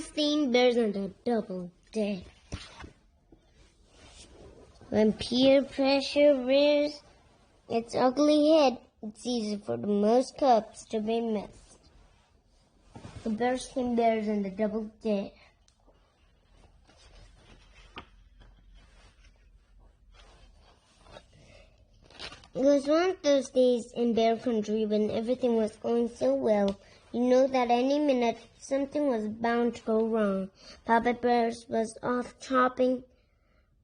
Berenstain bears on the double dare. When peer pressure rears its ugly head, it's easy for the most cups to be missed. The Berenstain bears on the double dare. It was one of those days in bear country when everything was going so well. You know that any minute something was bound to go wrong. Papa Bear was off chopping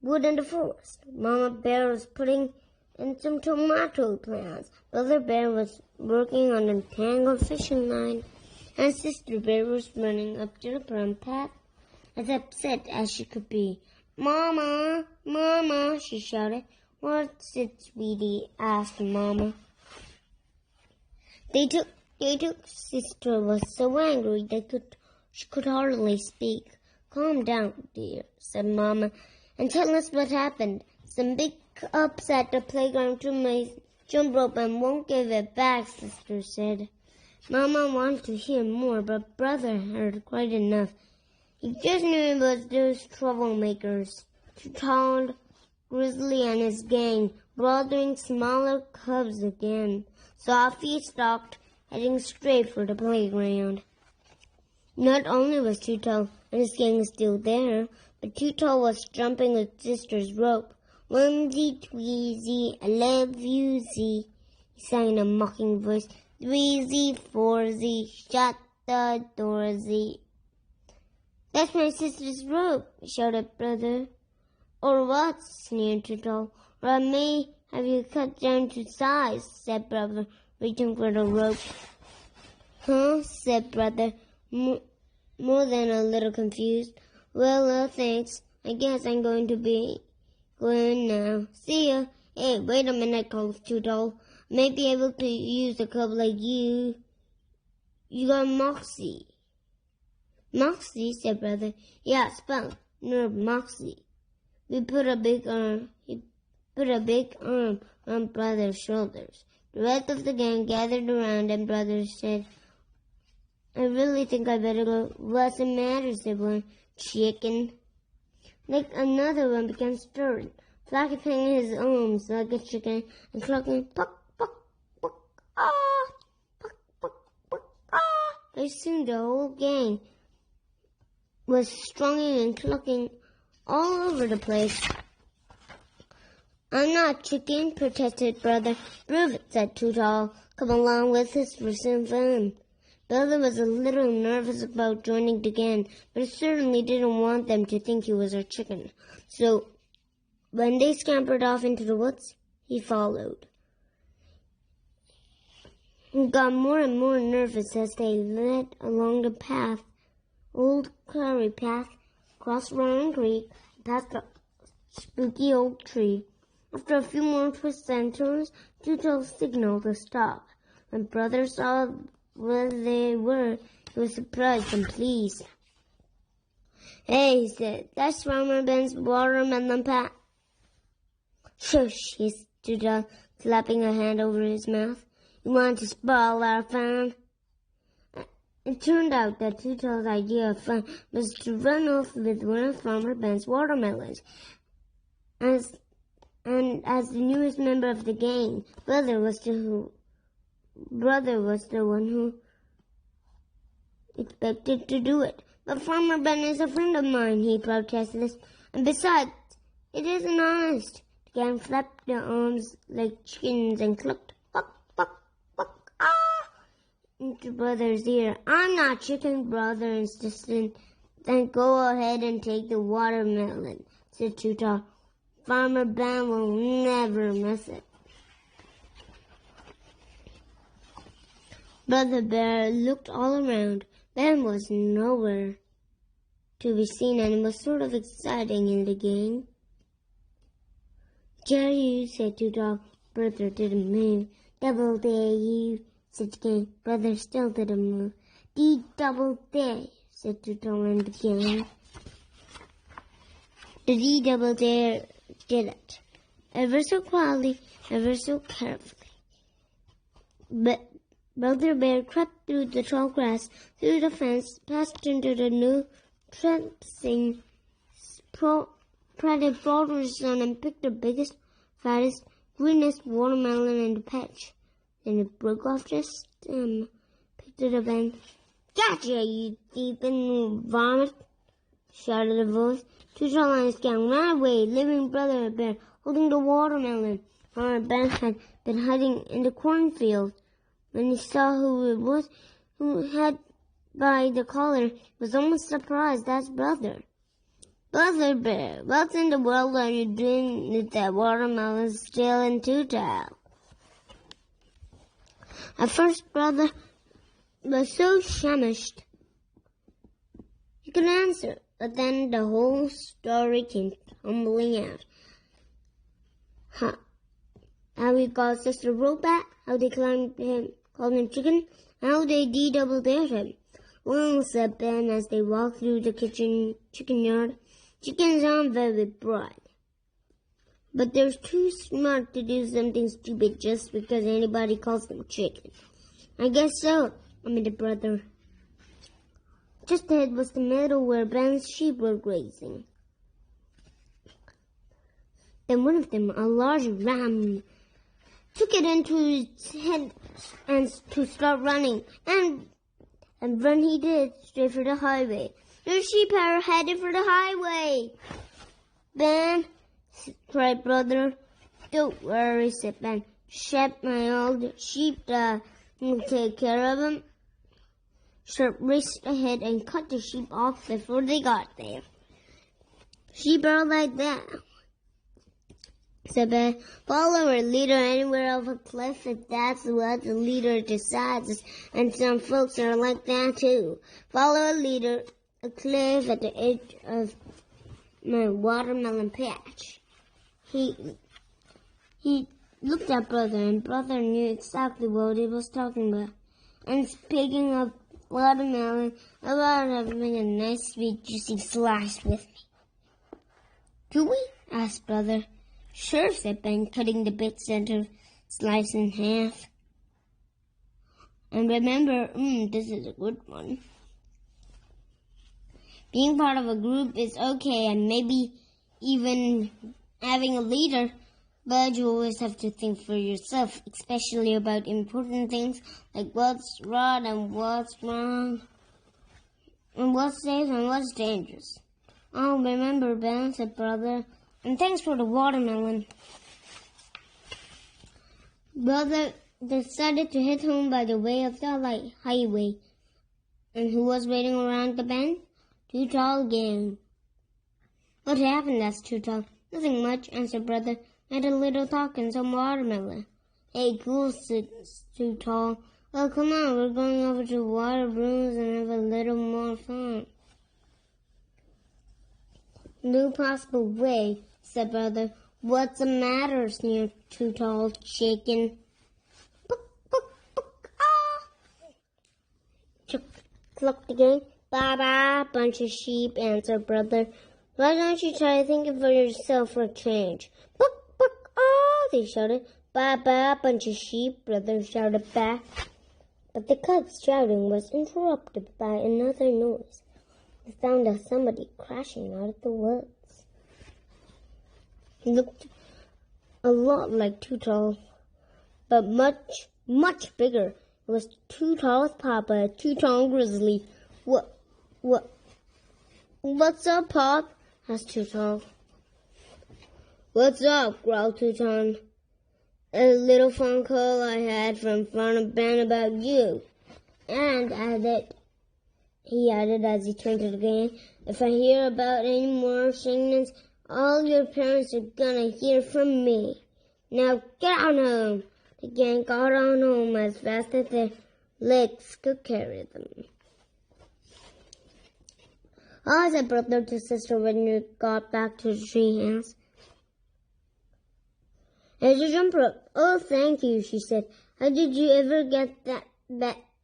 wood in the forest. Mama Bear was putting in some tomato plants. Brother Bear was working on a tangled fishing line. And Sister Bear was running up to the brown path, as upset as she could be. "Mama, Mama," she shouted. "What's it, sweetie?" asked Mama. They took Sister was so angry she could hardly speak. "Calm down, dear," said Mama, "and tell us what happened." "Some big ups at the playground threw my jump rope and won't give it back," Sister said. Mama wanted to hear more, but Brother heard quite enough. He just knew it was those troublemakers, Tall, Grizzly and his gang, bothering smaller cubs again. So off he stalked, heading straight for the playground. Not only was Too Tall and his gang still there, but Too Tall was jumping with Sister's rope. "Onesie, tweezy, I love you, Z," he sang in a mocking voice. "3Z, 4Z, shut the door, Z." "That's my sister's rope," shouted Brother. "Or what?" sneered Too Tall. "Or I may have you cut down to size," said Brother, reaching for the rope. "Huh?" said Brother, more than a little confused. "Well, thanks. I guess I'm going to be going now. See ya." "Hey, wait a minute," called Too Tall. "I may be able to use a cub like you. You got Moxie." "Moxie?" said Brother. "Yeah, Spunk, Nerve, Moxie." He put a big arm on Brother's shoulders. The rest of the gang gathered around and Brother said, "I really think I better go." "What's the matter?" said one. "Chicken." Like another one began stirring, flapping his arms like a chicken and clucking, "Puck, puck, puck, ah, puck, puck, puck, ah." Pretty soon the whole gang was struggling and clucking all over the place. "I'm not chicken," protested Brother. "Prove it," said Too Tall. "Come along with us for some fun." Brother was a little nervous about joining the gang, but he certainly didn't want them to think he was a chicken. So when they scampered off into the woods, he followed. He got more and more nervous as they led along the path, old quarry path, across Roaring Creek, past a spooky oak tree. After a few more twists and turns, Too Tall signaled to stop. When Brother saw where they were, he was surprised and pleased. "Hey," he said, "that's Farmer Ben's watermelon patch." "Shush," hissed Too Tall, clapping a hand over his mouth. "You want to spoil our fun?" It turned out that Too Tall's idea of fun was to run off with one of Farmer Ben's watermelons. And as the newest member of the gang, Brother was the one who expected to do it. "But Farmer Ben is a friend of mine," he protested. "And besides, it isn't honest." The gang flapped their arms like chickens and clucked, "Buck, buck, buck, ah!" into Brother's ear. "I'm not chicken," Brother insisted. "Then go ahead and take the watermelon," said Too Tall. "Farmer Ben will never miss it." Brother Bear looked all around. Ben was nowhere to be seen, and it was sort of exciting in the gang. "Dare you," said Too Tall. Brother didn't move. "Double dare you," said the gang. Brother still didn't move. "D-double dare," said Too Tall and the gang. The D-double dare did it, ever so quietly, ever so carefully. But Brother Bear crept through the tall grass, through the fence, past into the new Berenstain prodded father's son and picked the biggest, fattest, greenest watermelon in the patch. Then it broke off just picked it up and, "Gotcha, you thief and vomit!" shouted a voice. Two tall and his gang ran away, leaving Brother Bear holding the watermelon. Farmer Ben had been hiding in the cornfield. When he saw who it was who had by the collar, he was almost surprised. "That's Brother." "Brother Bear, what in the world are you doing with that watermelon still in Two-Tail?" At first, Brother was so famished he couldn't answer, but then the whole story came tumbling out. How he called Sister Robot, how they called him Chicken, how they double-dared him. "Well," said Ben as they walked through the chicken yard, "chickens aren't very bright, but they're too smart to do something stupid just because anybody calls them chicken." "I guess so," admitted Brother. Just ahead was the meadow where Ben's sheep were grazing. Then one of them, a large ram, took it into its head and to start running, and run he did, straight for the highway. "The sheep are headed for the highway!" "Ben," cried Brother. "Don't worry," said Ben. "Shep, my old sheepdog, will take care of them." Sharp raced ahead and cut the sheep off before they got there. "Sheep are like that," said Ben. "Follow a leader anywhere off a cliff if that's what the leader decides, and some folks are like that too. Follow a cliff at the edge of my watermelon patch." He looked at Brother, and Brother knew exactly what he was talking about. "And speaking of watermelon, how about having a nice, sweet, juicy slice with me?" "Do we?" asked Brother. "Sure," said Ben, cutting the bit center slice in half. "And remember, this is a good one. Being part of a group is okay, and maybe even having a leader, but you always have to think for yourself, especially about important things like what's right and what's wrong, and what's safe and what's dangerous." "Oh, remember, Ben," said Brother. "And thanks for the watermelon." Brother decided to head home by the way of the highway. And who was waiting around the bend? Two-Tall again. "What happened?" asked Two-Tall. "Nothing much," answered Brother. "I had a little talk and some watermelon." "Hey, cool," said Two-Tall. "Well, come on, we're going over to Water Rooms and have a little more fun." "No possible way," said Brother. "What's the matter?" sneered Two-Tall, shaking. "Book, book, book, ah!" Chuck clucked again. "Bye-bye, bunch of sheep," answered Brother. "Why don't you try thinking for yourself for a change?" "Book, book, ah!" they shouted. "Bye-bye, bunch of sheep," Brother shouted back. But the cub's shouting was interrupted by another noise. The sound of somebody crashing out of the woods. He looked a lot like Two-Tall, but much, much bigger. It was Two-Tall's papa, Two-Tall Grizzly. What's up, Pop?" asked Two-Tall. "What's up?" growled Two-Tall. "A little phone call I had from Farmer Ben about you." And he added as he turned to the gang, "If I hear about any more shenanigans, all your parents are gonna hear from me. Now get on home." The gang got on home as fast as their legs could carry them. "Oh," said Brother to Sister when you got back to the tree house. "Here's your jump rope." "Oh, thank you," she said. "How did you ever get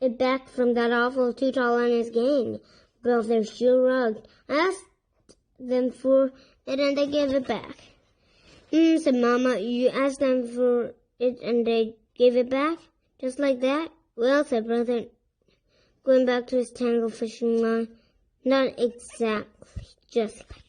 it back from that awful Two-Tall and his gang?" Brother sure rugged. "I asked them for it and they gave it back." Said Mama. "You asked them for it and they gave it back? Just like that?" "Well," said Brother, going back to his tangled fishing line, Not exactly just like